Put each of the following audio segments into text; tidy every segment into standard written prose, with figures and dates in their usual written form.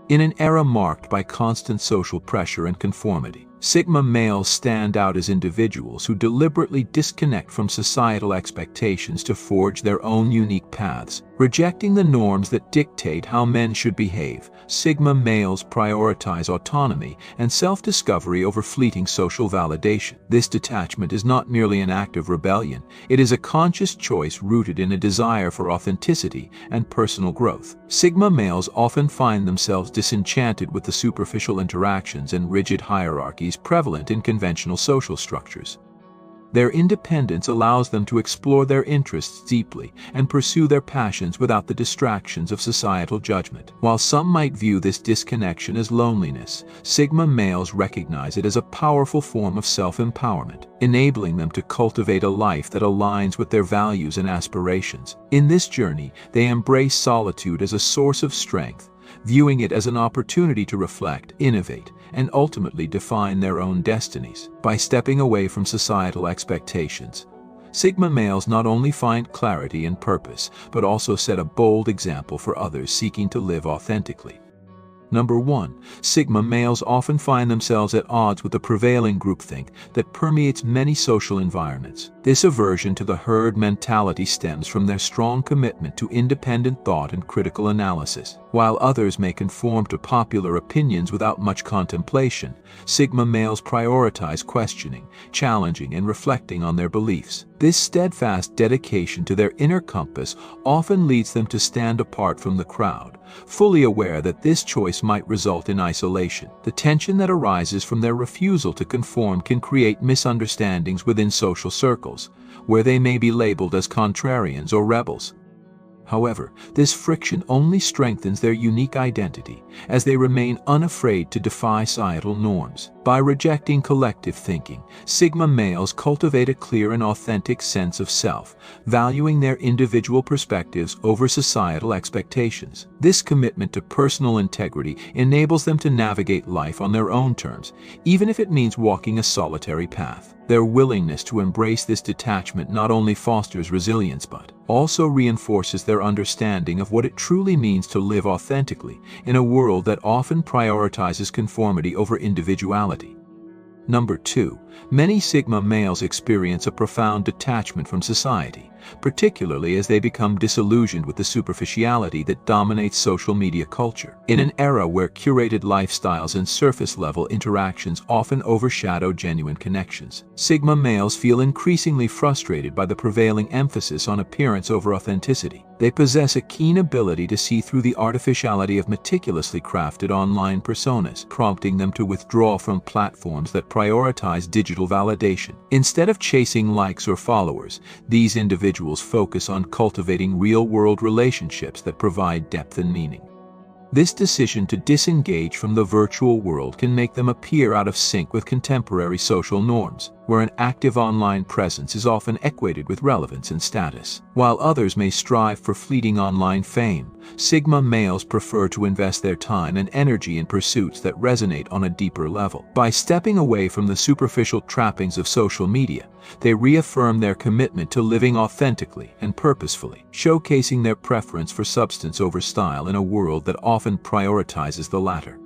In an era marked by constant social pressure and conformity, Sigma males stand out as individuals who deliberately disconnect from societal expectations to forge their own unique paths. Rejecting the norms that dictate how men should behave, Sigma males prioritize autonomy and self-discovery over fleeting social validation. This detachment is not merely an act of rebellion, it is a conscious choice rooted in a desire for authenticity and personal growth. Sigma males often find themselves disenchanted with the superficial interactions and rigid hierarchies prevalent in conventional social structures. Their independence allows them to explore their interests deeply and pursue their passions without the distractions of societal judgment. While some might view this disconnection as loneliness, Sigma males recognize it as a powerful form of self-empowerment, enabling them to cultivate a life that aligns with their values and aspirations. In this journey, they embrace solitude as a source of strength, viewing it as an opportunity to reflect, innovate, and ultimately define their own destinies. By stepping away from societal expectations, Sigma males not only find clarity and purpose, but also set a bold example for others seeking to live authentically. Number 1. Sigma males often find themselves at odds with the prevailing groupthink that permeates many social environments. This aversion to the herd mentality stems from their strong commitment to independent thought and critical analysis. While others may conform to popular opinions without much contemplation, Sigma males prioritize questioning, challenging, and reflecting on their beliefs. This steadfast dedication to their inner compass often leads them to stand apart from the crowd, fully aware that this choice might result in isolation. The tension that arises from their refusal to conform can create misunderstandings within social circles, where they may be labeled as contrarians or rebels. However, this friction only strengthens their unique identity, as they remain unafraid to defy societal norms. By rejecting collective thinking, Sigma males cultivate a clear and authentic sense of self, valuing their individual perspectives over societal expectations. This commitment to personal integrity enables them to navigate life on their own terms, even if it means walking a solitary path. Their willingness to embrace this detachment not only fosters resilience but also reinforces their understanding of what it truly means to live authentically in a world that often prioritizes conformity over individuality. Number 2. Many Sigma males experience a profound detachment from society, particularly as they become disillusioned with the superficiality that dominates social media culture. In an era where curated lifestyles and surface-level interactions often overshadow genuine connections, Sigma males feel increasingly frustrated by the prevailing emphasis on appearance over authenticity. They possess a keen ability to see through the artificiality of meticulously crafted online personas, prompting them to withdraw from platforms that prioritize digital validation. Instead of chasing likes or followers, these individuals focus on cultivating real-world relationships that provide depth and meaning. This decision to disengage from the virtual world can make them appear out of sync with contemporary social norms, where an active online presence is often equated with relevance and status. While others may strive for fleeting online fame, Sigma males prefer to invest their time and energy in pursuits that resonate on a deeper level. By stepping away from the superficial trappings of social media, they reaffirm their commitment to living authentically and purposefully, showcasing their preference for substance over style in a world that often prioritizes the latter.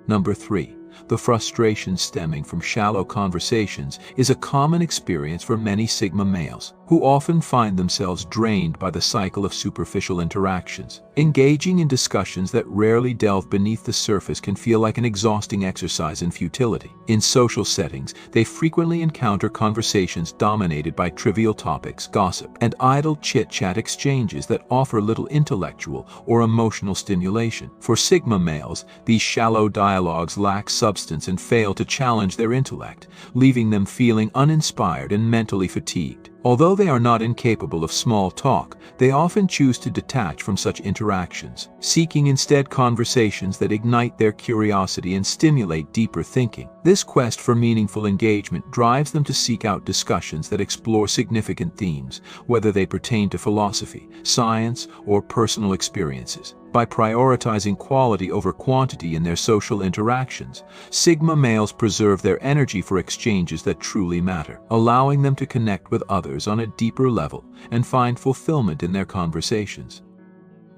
Number 3. The frustration stemming from shallow conversations is a common experience for many Sigma males, who often find themselves drained by the cycle of superficial interactions. Engaging in discussions that rarely delve beneath the surface can feel like an exhausting exercise in futility. In social settings, they frequently encounter conversations dominated by trivial topics, gossip, and idle chit-chat exchanges that offer little intellectual or emotional stimulation. For Sigma males, these shallow dialogues lack substance and fail to challenge their intellect, leaving them feeling uninspired and mentally fatigued. Although they are not incapable of small talk, they often choose to detach from such interactions, seeking instead conversations that ignite their curiosity and stimulate deeper thinking. This quest for meaningful engagement drives them to seek out discussions that explore significant themes, whether they pertain to philosophy, science, or personal experiences. By prioritizing quality over quantity in their social interactions, Sigma males preserve their energy for exchanges that truly matter, allowing them to connect with others on a deeper level and find fulfillment in their conversations.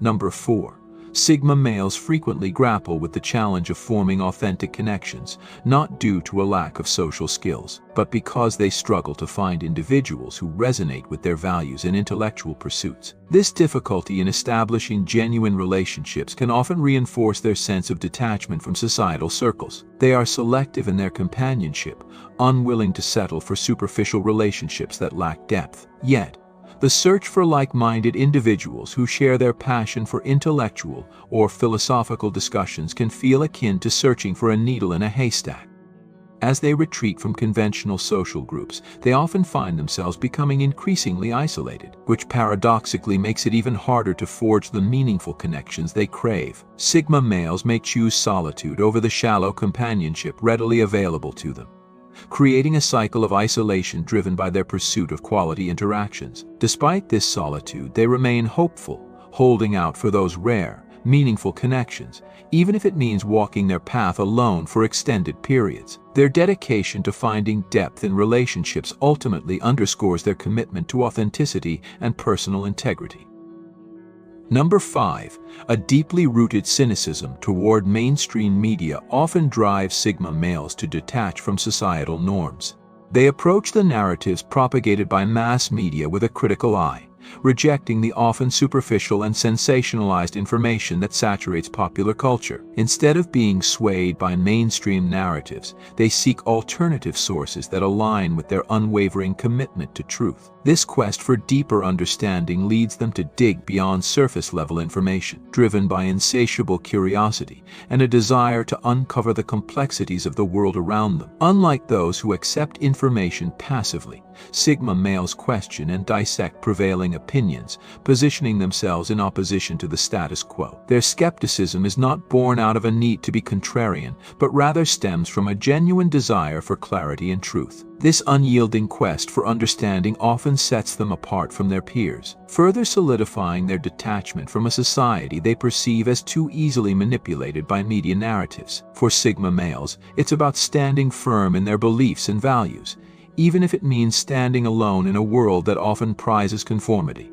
Number 4. Sigma males frequently grapple with the challenge of forming authentic connections, not due to a lack of social skills, but because they struggle to find individuals who resonate with their values and intellectual pursuits. This difficulty in establishing genuine relationships can often reinforce their sense of detachment from societal circles. They are selective in their companionship, unwilling to settle for superficial relationships that lack depth. Yet, the search for like-minded individuals who share their passion for intellectual or philosophical discussions can feel akin to searching for a needle in a haystack. As they retreat from conventional social groups, they often find themselves becoming increasingly isolated, which paradoxically makes it even harder to forge the meaningful connections they crave. Sigma males may choose solitude over the shallow companionship readily available to them, creating a cycle of isolation driven by their pursuit of quality interactions. Despite this solitude, they remain hopeful, holding out for those rare, meaningful connections, even if it means walking their path alone for extended periods. Their dedication to finding depth in relationships ultimately underscores their commitment to authenticity and personal integrity. Number 5. A deeply rooted cynicism toward mainstream media often drives Sigma males to detach from societal norms. They approach the narratives propagated by mass media with a critical eye, rejecting the often superficial and sensationalized information that saturates popular culture. Instead of being swayed by mainstream narratives, they seek alternative sources that align with their unwavering commitment to truth. This quest for deeper understanding leads them to dig beyond surface-level information, driven by insatiable curiosity and a desire to uncover the complexities of the world around them. Unlike those who accept information passively, Sigma males question and dissect prevailing opinions, positioning themselves in opposition to the status quo. Their skepticism is not born out of a need to be contrarian, but rather stems from a genuine desire for clarity and truth. This unyielding quest for understanding often sets them apart from their peers, further solidifying their detachment from a society they perceive as too easily manipulated by media narratives. For Sigma males, it's about standing firm in their beliefs and values, even if it means standing alone in a world that often prizes conformity.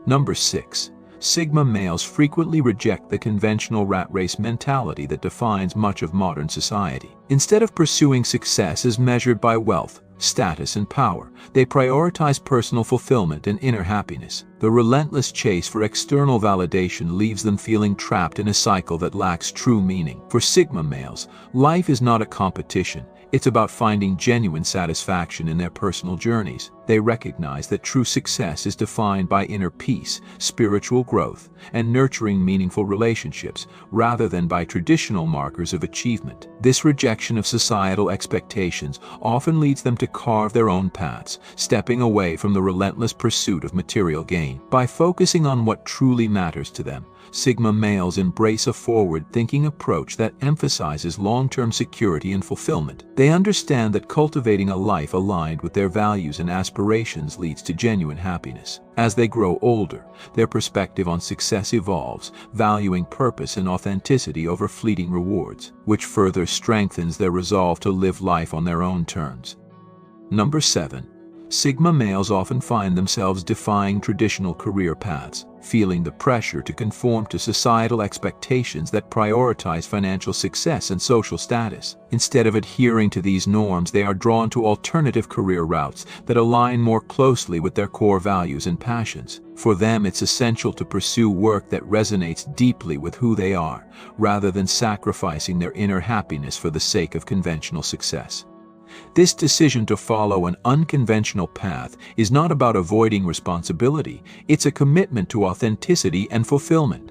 Number 6. Sigma males frequently reject the conventional rat race mentality that defines much of modern society. Instead of pursuing success as measured by wealth, status, and power, they prioritize personal fulfillment and inner happiness. The relentless chase for external validation leaves them feeling trapped in a cycle that lacks true meaning. For Sigma males, life is not a competition. It's about finding genuine satisfaction in their personal journeys. They recognize that true success is defined by inner peace, spiritual growth, and nurturing meaningful relationships, rather than by traditional markers of achievement. This rejection of societal expectations often leads them to carve their own paths, stepping away from the relentless pursuit of material gain. By focusing on what truly matters to them, Sigma males embrace a forward-thinking approach that emphasizes long-term security and fulfillment. They understand that cultivating a life aligned with their values and aspirations leads to genuine happiness. As they grow older, their perspective on success evolves, valuing purpose and authenticity over fleeting rewards, which further strengthens their resolve to live life on their own terms. Number 7. Sigma males often find themselves defying traditional career paths, feeling the pressure to conform to societal expectations that prioritize financial success and social status. Instead of adhering to these norms, they are drawn to alternative career routes that align more closely with their core values and passions. For them, it's essential to pursue work that resonates deeply with who they are, rather than sacrificing their inner happiness for the sake of conventional success. This decision to follow an unconventional path is not about avoiding responsibility, it's a commitment to authenticity and fulfillment.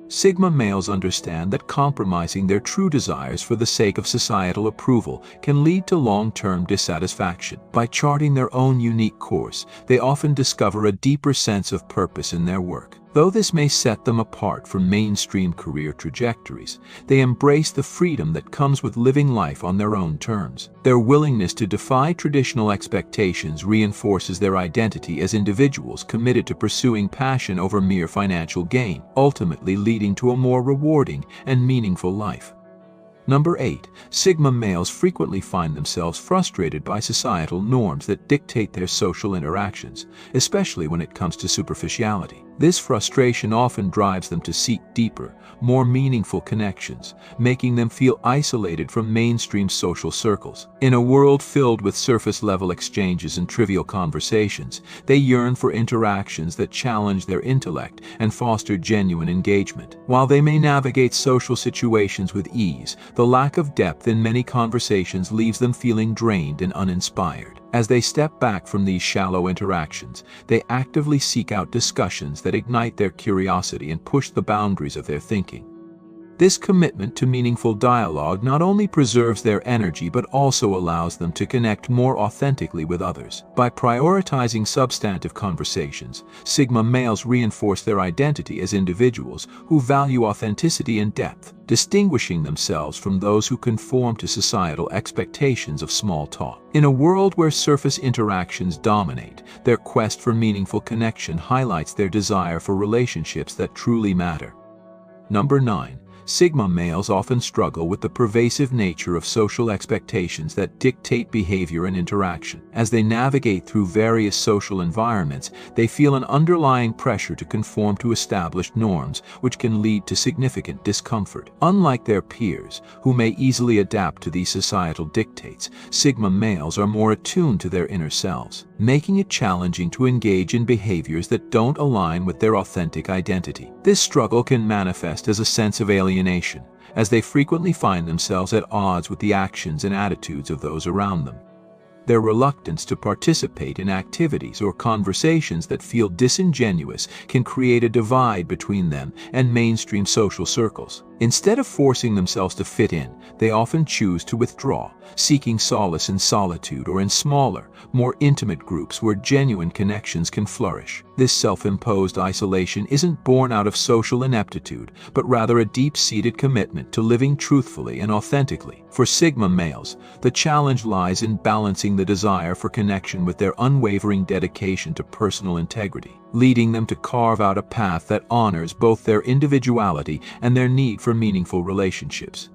Sigma males understand that compromising their true desires for the sake of societal approval can lead to long-term dissatisfaction. By charting their own unique course, they often discover a deeper sense of purpose in their work. Though this may set them apart from mainstream career trajectories, they embrace the freedom that comes with living life on their own terms. Their willingness to defy traditional expectations reinforces their identity as individuals committed to pursuing passion over mere financial gain, ultimately leading to a more rewarding and meaningful life. Number 8. Sigma males frequently find themselves frustrated by societal norms that dictate their social interactions, especially when it comes to superficiality. This frustration often drives them to seek deeper, more meaningful connections, making them feel isolated from mainstream social circles. In a world filled with surface-level exchanges and trivial conversations, they yearn for interactions that challenge their intellect and foster genuine engagement. While they may navigate social situations with ease, the lack of depth in many conversations leaves them feeling drained and uninspired. As they step back from these shallow interactions, they actively seek out discussions that ignite their curiosity and push the boundaries of their thinking. This commitment to meaningful dialogue not only preserves their energy but also allows them to connect more authentically with others. By prioritizing substantive conversations, Sigma males reinforce their identity as individuals who value authenticity and depth, distinguishing themselves from those who conform to societal expectations of small talk. In a world where surface interactions dominate, their quest for meaningful connection highlights their desire for relationships that truly matter. Number 9. Sigma males often struggle with the pervasive nature of social expectations that dictate behavior and interaction. As they navigate through various social environments, they feel an underlying pressure to conform to established norms, which can lead to significant discomfort. Unlike their peers, who may easily adapt to these societal dictates, Sigma males are more attuned to their inner selves, making it challenging to engage in behaviors that don't align with their authentic identity. This struggle can manifest as a sense of alienation, as they frequently find themselves at odds with the actions and attitudes of those around them. Their reluctance to participate in activities or conversations that feel disingenuous can create a divide between them and mainstream social circles. Instead of forcing themselves to fit in, they often choose to withdraw, seeking solace in solitude or in smaller, more intimate groups where genuine connections can flourish. This self-imposed isolation isn't born out of social ineptitude, but rather a deep-seated commitment to living truthfully and authentically. For Sigma males, the challenge lies in balancing the desire for connection with their unwavering dedication to personal integrity, leading them to carve out a path that honors both their individuality and their need for meaningful relationships.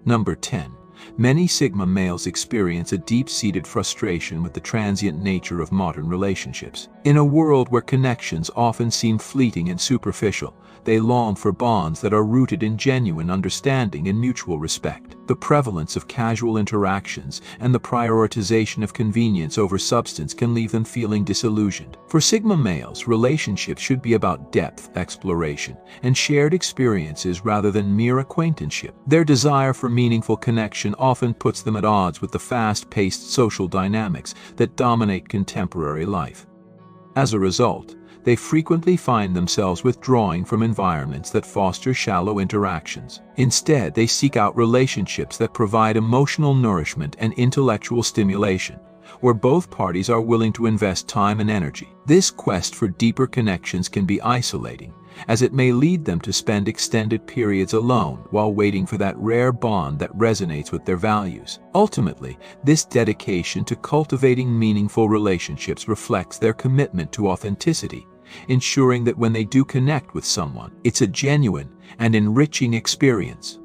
Number 10. Many Sigma males experience a deep-seated frustration with the transient nature of modern relationships. In a world where connections often seem fleeting and superficial, they long for bonds that are rooted in genuine understanding and mutual respect. The prevalence of casual interactions and the prioritization of convenience over substance can leave them feeling disillusioned. For Sigma males, relationships should be about depth, exploration, and shared experiences rather than mere acquaintanceship. Their desire for meaningful connection often puts them at odds with the fast-paced social dynamics that dominate contemporary life. As a result, they frequently find themselves withdrawing from environments that foster shallow interactions. Instead, they seek out relationships that provide emotional nourishment and intellectual stimulation, where both parties are willing to invest time and energy. This quest for deeper connections can be isolating, as it may lead them to spend extended periods alone while waiting for that rare bond that resonates with their values. Ultimately, this dedication to cultivating meaningful relationships reflects their commitment to authenticity, ensuring that when they do connect with someone, it's a genuine and enriching experience.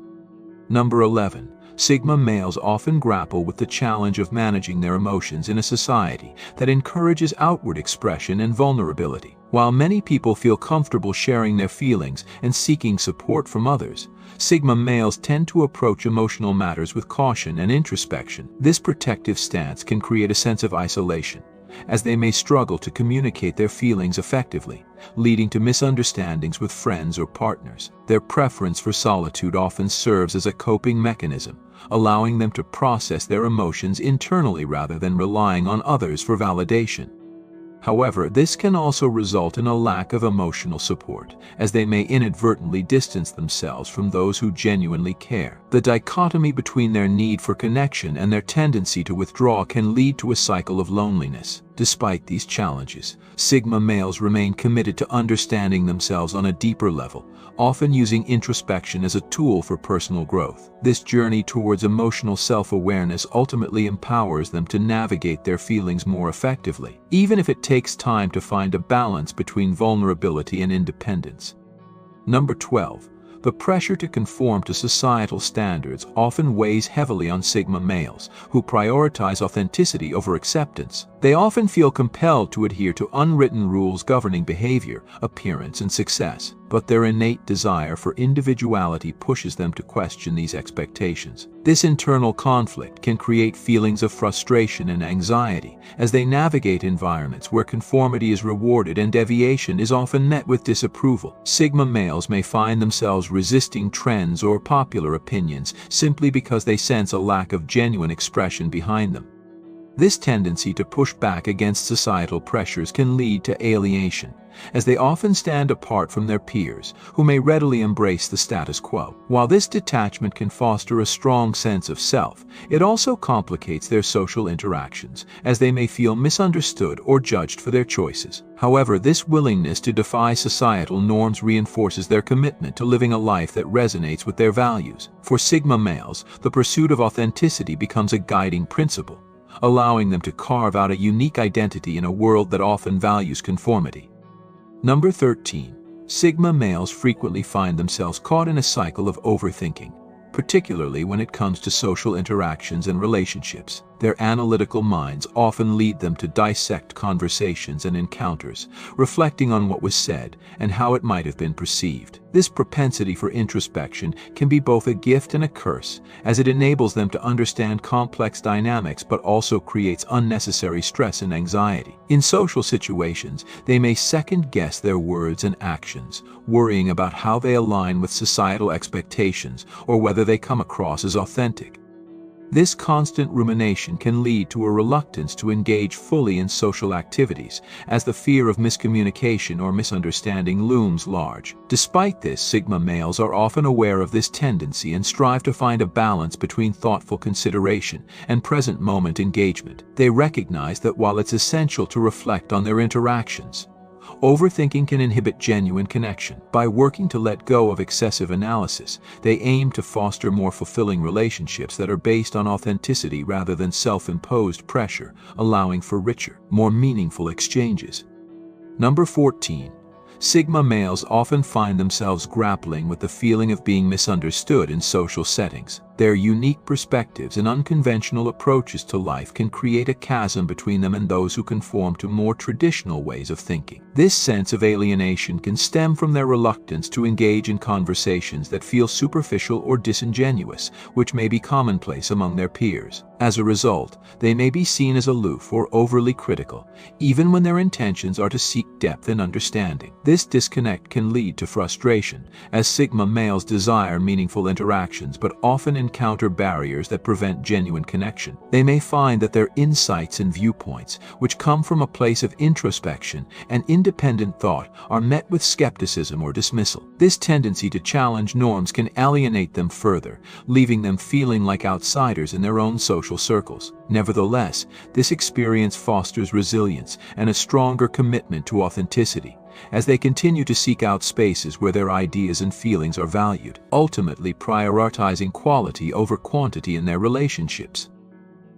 Number 11. Sigma males often grapple with the challenge of managing their emotions in a society that encourages outward expression and vulnerability. While many people feel comfortable sharing their feelings and seeking support from others, Sigma males tend to approach emotional matters with caution and introspection. This protective stance can create a sense of isolation, as they may struggle to communicate their feelings effectively, leading to misunderstandings with friends or partners. Their preference for solitude often serves as a coping mechanism, allowing them to process their emotions internally rather than relying on others for validation. However, this can also result in a lack of emotional support, as they may inadvertently distance themselves from those who genuinely care. The dichotomy between their need for connection and their tendency to withdraw can lead to a cycle of loneliness. Despite these challenges, Sigma males remain committed to understanding themselves on a deeper level, often using introspection as a tool for personal growth. This journey towards emotional self-awareness ultimately empowers them to navigate their feelings more effectively, even if it takes time to find a balance between vulnerability and independence. Number 12. The pressure to conform to societal standards often weighs heavily on Sigma males, who prioritize authenticity over acceptance. They often feel compelled to adhere to unwritten rules governing behavior, appearance, and success, but their innate desire for individuality pushes them to question these expectations. This internal conflict can create feelings of frustration and anxiety as they navigate environments where conformity is rewarded and deviation is often met with disapproval. Sigma males may find themselves resisting trends or popular opinions simply because they sense a lack of genuine expression behind them. This tendency to push back against societal pressures can lead to alienation, as they often stand apart from their peers, who may readily embrace the status quo. While this detachment can foster a strong sense of self, it also complicates their social interactions, as they may feel misunderstood or judged for their choices. However, this willingness to defy societal norms reinforces their commitment to living a life that resonates with their values. For Sigma males, the pursuit of authenticity becomes a guiding principle, allowing them to carve out a unique identity in a world that often values conformity. Number 13. Sigma males frequently find themselves caught in a cycle of overthinking, particularly when it comes to social interactions and relationships. Their analytical minds often lead them to dissect conversations and encounters, reflecting on what was said and how it might have been perceived. This propensity for introspection can be both a gift and a curse, as it enables them to understand complex dynamics but also creates unnecessary stress and anxiety. In social situations, they may second-guess their words and actions, worrying about how they align with societal expectations or whether they come across as authentic. This constant rumination can lead to a reluctance to engage fully in social activities, as the fear of miscommunication or misunderstanding looms large. Despite this, Sigma males are often aware of this tendency and strive to find a balance between thoughtful consideration and present-moment engagement. They recognize that while it's essential to reflect on their interactions, overthinking can inhibit genuine connection. By working to let go of excessive analysis, they aim to foster more fulfilling relationships that are based on authenticity rather than self-imposed pressure, allowing for richer, more meaningful exchanges. Number 14. Sigma males often find themselves grappling with the feeling of being misunderstood in social settings. Their unique perspectives and unconventional approaches to life can create a chasm between them and those who conform to more traditional ways of thinking. This sense of alienation can stem from their reluctance to engage in conversations that feel superficial or disingenuous, which may be commonplace among their peers. As a result, they may be seen as aloof or overly critical, even when their intentions are to seek depth and understanding. This disconnect can lead to frustration, as Sigma males desire meaningful interactions but often encounter barriers that prevent genuine connection. They may find that their insights and viewpoints, which come from a place of introspection and independent thought, are met with skepticism or dismissal. This tendency to challenge norms can alienate them further, leaving them feeling like outsiders in their own social circles. Nevertheless, this experience fosters resilience and a stronger commitment to authenticity, as they continue to seek out spaces where their ideas and feelings are valued, ultimately prioritizing quality over quantity in their relationships.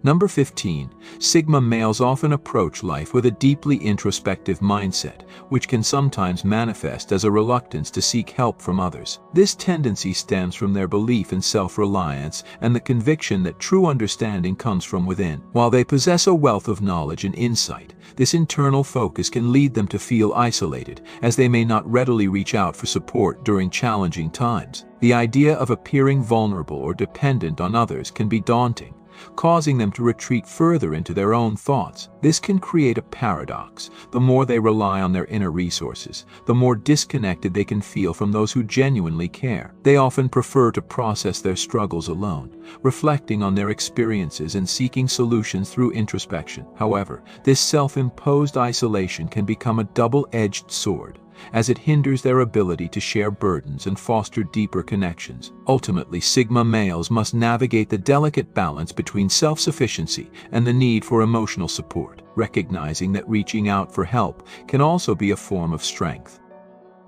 Number 15. Sigma males often approach life with a deeply introspective mindset, which can sometimes manifest as a reluctance to seek help from others. This tendency stems from their belief in self-reliance and the conviction that true understanding comes from within. While they possess a wealth of knowledge and insight, this internal focus can lead them to feel isolated, as they may not readily reach out for support during challenging times. The idea of appearing vulnerable or dependent on others can be daunting, causing them to retreat further into their own thoughts. This can create a paradox. The more they rely on their inner resources, the more disconnected they can feel from those who genuinely care. They often prefer to process their struggles alone, reflecting on their experiences and seeking solutions through introspection. However, this self-imposed isolation can become a double-edged sword, as it hinders their ability to share burdens and foster deeper connections. Ultimately, Sigma males must navigate the delicate balance between self-sufficiency and the need for emotional support, recognizing that reaching out for help can also be a form of strength.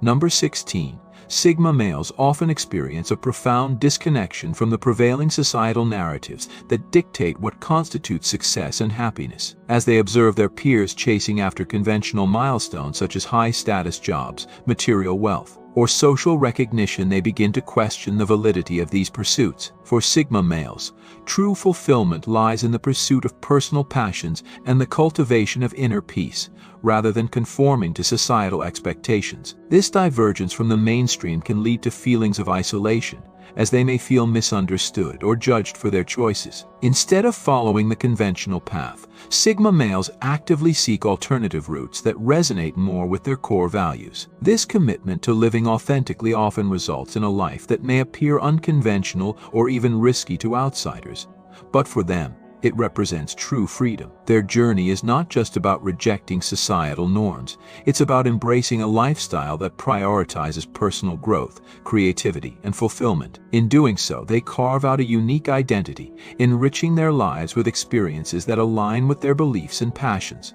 Number 16. Sigma males often experience a profound disconnection from the prevailing societal narratives that dictate what constitutes success and happiness. As they observe their peers chasing after conventional milestones such as high-status jobs, material wealth, or social recognition, they begin to question the validity of these pursuits. For Sigma males, true fulfillment lies in the pursuit of personal passions and the cultivation of inner peace, rather than conforming to societal expectations. This divergence from the mainstream can lead to feelings of isolation, as they may feel misunderstood or judged for their choices. Instead of following the conventional path, Sigma males actively seek alternative routes that resonate more with their core values. This commitment to living authentically often results in a life that may appear unconventional or even risky to outsiders, but for them, it represents true freedom. Their journey is not just about rejecting societal norms, it's about embracing a lifestyle that prioritizes personal growth, creativity, and fulfillment. In doing so, they carve out a unique identity, enriching their lives with experiences that align with their beliefs and passions.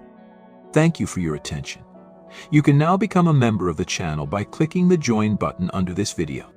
Thank you for your attention. You can now become a member of the channel by clicking the Join button under this video.